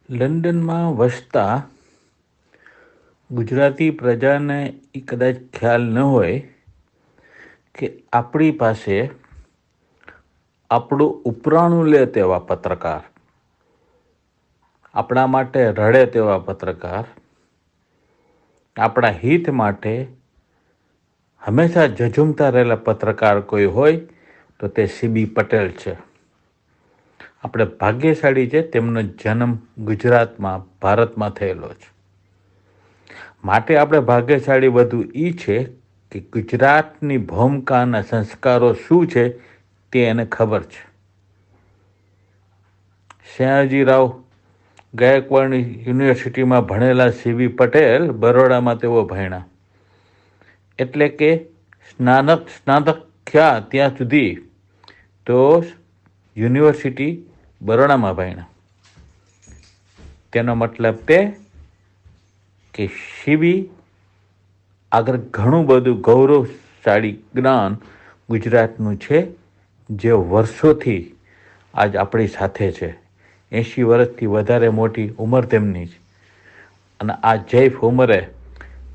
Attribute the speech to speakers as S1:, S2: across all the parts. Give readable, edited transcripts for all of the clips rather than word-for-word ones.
S1: લંડનમાં વસતા ગુજરાતી પ્રજાને એ કદાચ ખ્યાલ ન હોય કે આપણી પાસે આપણું ઉપરાણું લે તેવા પત્રકાર, આપણા માટે રડે તેવા પત્રકાર, આપણા હિત માટે હંમેશા ઝઝૂમતા રહેલા પત્રકાર કોઈ હોય તો તે સીબી પટેલ છે. આપણે ભાગ્યશાળી છે, તેમનો જન્મ ગુજરાતમાં, ભારતમાં થયેલો છે. માટે આપણે ભાગ્યશાળી વધુ એ છે કે ગુજરાતની ભૂમિકા અને સંસ્કારો શું છે તે એને ખબર છે. સયાજીરાવ ગાયકવાડની યુનિવર્સિટીમાં ભણેલા સીબી પટેલ બરોડામાં તેઓ ભણ્યા, એટલે કે સ્નાતક થયા ત્યાં સુધી તો યુનિવર્સિટી બરોડામાં ભણ્યા. તેનો મતલબ તે કે સીબી આગળ ઘણું બધું ગૌરવશાળી જ્ઞાન ગુજરાતનું છે, જે વર્ષોથી આજ આપણી સાથે છે. 80 વર્ષથી વધારે મોટી ઉંમર તેમની છે અને આ જૈફ ઉંમરે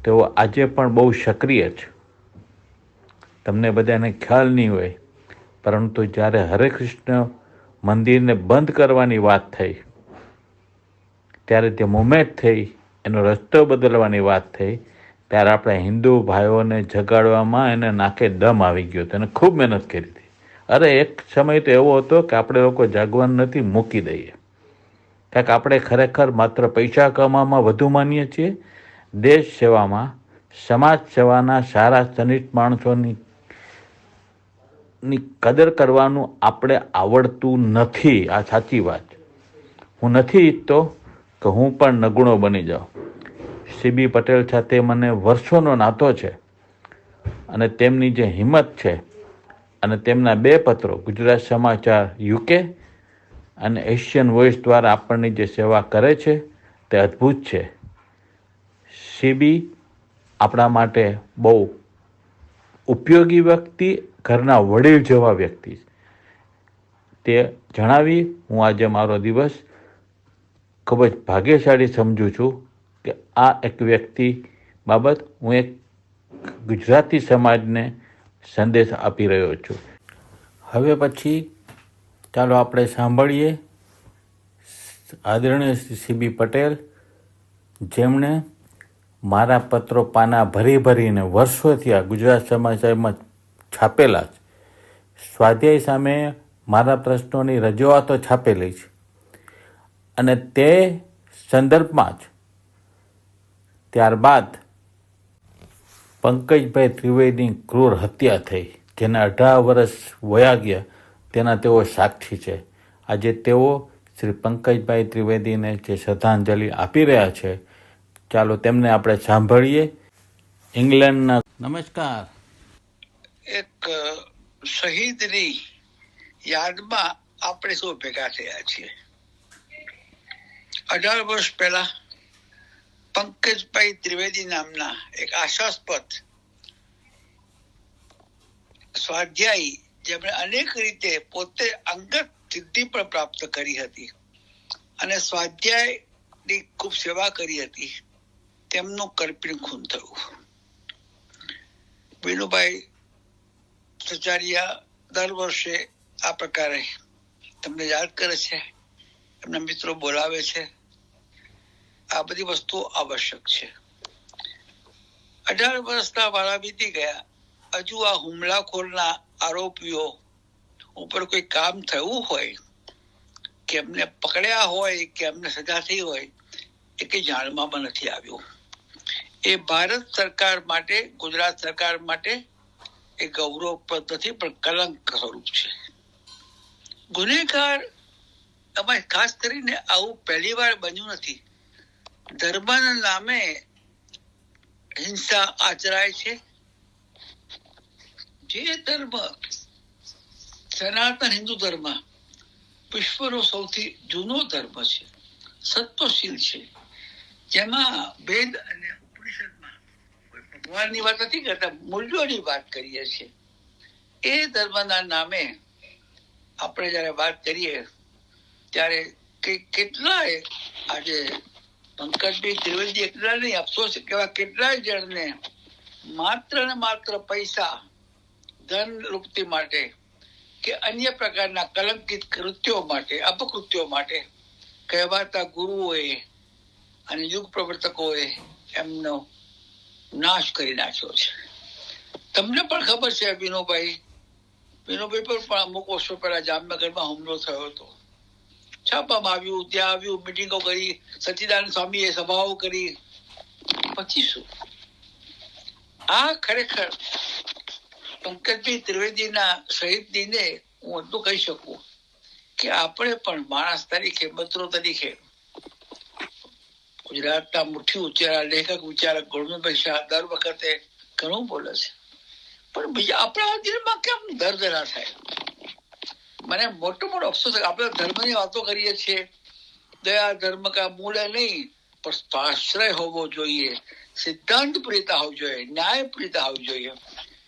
S1: તેઓ આજે પણ બહુ સક્રિય છે. તમને બધાને ખ્યાલ નહીં હોય, પરંતુ જ્યારે હરે કૃષ્ણ મંદિરને બંધ કરવાની વાત થઈ, ત્યારે તે મુમેન્ટ થઈ, એનો રસ્તો બદલવાની વાત થઈ, ત્યારે આપણે હિન્દુ ભાઈઓને જગાડવામાં એને નાકે દમ આવી ગયો. તેને ખૂબ મહેનત કરી હતી. અરે એક સમય તો એવો હતો કે આપણે લોકો જાગવાનું નથી, મૂકી દઈએ. કારણ કે આપણે ખરેખર માત્ર પૈસા કમાવામાં વધુ માનીએ છીએ. દેશ સેવામાં, સમાજ સેવાના સારા સનિષ્ઠ માણસોની કદર કરવાનું આપણે આવડતું નથી. આ સાચી વાત. હું નથી ઈચ્છતો કે હું પણ નગુણો બની જાઉં. સીબી પટેલ સાથે મને વર્ષોનો નાતો છે અને તેમની જે હિંમત છે અને તેમના 2 પત્રો ગુજરાત સમાચાર UK અને એશિયન વોઇસ દ્વારા આપણને જે સેવા કરે છે તે અદ્ભુત છે. સીબી આપણા માટે બહુ ઉપયોગી વ્યક્તિ, ઘરના વડીલ જેવા વ્યક્તિ. તે જણાવી હું આજે મારો દિવસ ખૂબ જ ભાગ્યશાળી સમજું છું કે આ એક વ્યક્તિ બાબત હું એક ગુજરાતી સમાજને સંદેશ આપી રહ્યો છું. હવે પછી ચાલો આપણે સાંભળીએ આદરણીય સીબી પટેલ, જેમણે મારા પત્રો પાના ભરી ભરીને વર્ષોથી આ ગુજરાત સમાચારમાં છાપેલા છે. સ્વાધ્યાય સામે મારા પ્રશ્નોની રજૂઆતો છાપેલી છે અને તે સંદર્ભમાં જ ત્યારબાદ પંકજભાઈ ત્રિવેદીની ક્રૂર હત્યા થઈ, જેના 18 વર્ષ વયા ગયા, તેના તેઓ સાક્ષી છે. આજે તેઓ શ્રી પંકજભાઈ ત્રિવેદીને જે શ્રદ્ધાંજલિ આપી રહ્યા છે, ચાલો તેમને આપણે સાંભળીએ. ઇંગ્લેન્ડના નમસ્કાર.
S2: એક શહીદની યાદમાં આપણે સૌ ભેગા થયા છીએ. 18 વર્ષ પહેલા પંકજભાઈ ત્રિવેદી નામના એક આશાસ્પદ સ્વાધ્યાયી, જેમણે અનેક રીતે પોતે અંગત સિદ્ધિ પણ પ્રાપ્ત કરી હતી અને સ્વાધ્યાયની ખૂબ સેવા કરી હતી, તેમનું કરપીણ ખૂન થયું. વિનુભાઈ સચારિયા દર વર્ષે આ પ્રકારે તમને યાદ કરે છે, એમના મિત્રો બોલાવે છે. આ બધી વસ્તુઓ આવશ્યક છે. 18 વર્ષના વાળા વીતી ગયા. હજુ આ હુમલાખોરના આરોપીઓ ઉપર કોઈ કામ થયું હોય કે એમને પકડ્યા હોય કે એમને સજા થઈ હોય, એ કઈ જાણવામાં નથી આવ્યું. એ ભારત સરકાર માટે, ગુજરાત સરકાર માટે એ ગૌરવપ્રદ નથી, પણ કલંક સ્વરૂપ છે. ગુનેગાર એમાં ખાસ કરીને આવું પહેલી વાર બન્યું નથી. ધર્મના નામે હિંસા આચરાય છે. જે ધર્મ, સનાતન હિન્દુ ધર્મ વિશ્વનો સૌથી જૂનો ધર્મ છે, સત્વશીલ છે, જેમાં વેદ અને ઉપનિષદમાં ભગવાનની વાત નથી કરતા, મૂલ્યોની વાત કરીએ છીએ. એ ધર્મના નામે આપણે જયારે વાત કરીએ ત્યારે કે કેટલાય આજે પંકજભાઈ ત્રિવેદી એકલા નહીં, અફસોસ કેવા કેટલાય જણને માત્ર ને માત્ર પૈસા, ધન લુપ્તિ માટે કે અન્ય પ્રકારના કલંકિત કૃત્યો માટે, અપકૃત્યો માટે કહેવાતા ગુરુઓએ અને યુગ પ્રવર્તકોએ એમનો નાશ કરી નાખ્યો છે. તમને પણ ખબર છે વિનોભાઈ પર પણ અમુક વર્ષો પહેલા જામનગરમાં હુમલો થયો હતો. છાપામાં આવ્યું, ત્યાં આવ્યું, મિટિંગો કરી, સચ્ચિદાનંદ સ્વામીએ સભાઓ કરી, પછી શું? આ ખરેખર પંકજભાઈ ત્રિવેદીના શહીદ દિને હું એટલું કહી શકું કે આપણે પણ માણસ તરીકે, મિત્રો તરીકે, ગુજરાતના મુઠ્ઠી ઉચ્ચારા લેખક વિચારક ગોવિંદભાઈ શાહ દર વખતે ઘણું બોલે છે, પણ બીજા આપણા દિલમાં કેમ દર્દ ના થાય? મને મોટો અફસોસ, આપણે ધર્મની વાતો કરીએ છીએ, દયા ધર્મ કા મૂળ નહીં, પણ સ્વાશ્રય હોવો જોઈએ, સિદ્ધાંત પ્રિયતા હોવી જોઈએ, ન્યાય પ્રિયતા હોવી જોઈએ.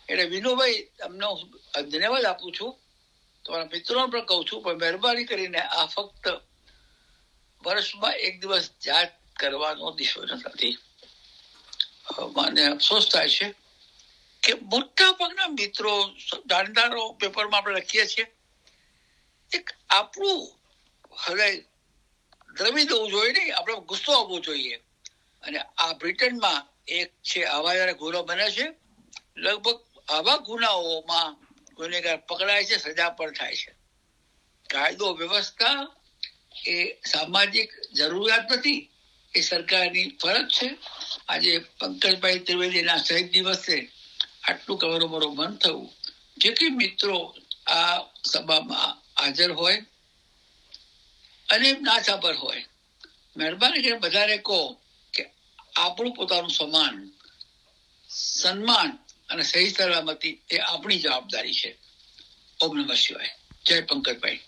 S2: એટલે વિનોભાઈ તમને હું ધન્યવાદ આપું છું, તમારા મિત્રોને પણ કહું છું, પણ મહેરબાની કરીને આ ફક્ત વર્ષમાં એક દિવસ યાદ કરવાનો દિશો નથી. મને અફસોસ થાય છે કે મોટા ભાગના મિત્રો, જાણકારો પેપરમાં આપણે લખીએ છીએ, એક આપણું હૃદય દ્રવી દેવું જોઈએ નહીં, આપણે ગુસ્સો આવવો જોઈએ. અને આ બ્રિટનમાં એક છે, આવા જયારે ગુનો બને છે, લગભગ આવા ગુનાઓમાં ગુનેગાર પકડાય છે, સજા પણ થાય છે. કાયદો વ્યવસ્થા એ સામાજિક જરૂરિયાત નથી, એ સરકારની ફરજ છે. આજે પંકજભાઈ ત્રિવેદીના શહીદ દિવસે આટલું કહેવાનું મારું મન થયું. જેટલી મિત્રો આ સભામાં હાજર હોય અને ના ખબર હોય, મહેરબાની કરીને બધાને કહો કે આપણું પોતાનું સન્માન અને સહી સલામતી એ આપણી જવાબદારી છે. ઓમ નમઃ શિવાય. જય પંકજભાઈ.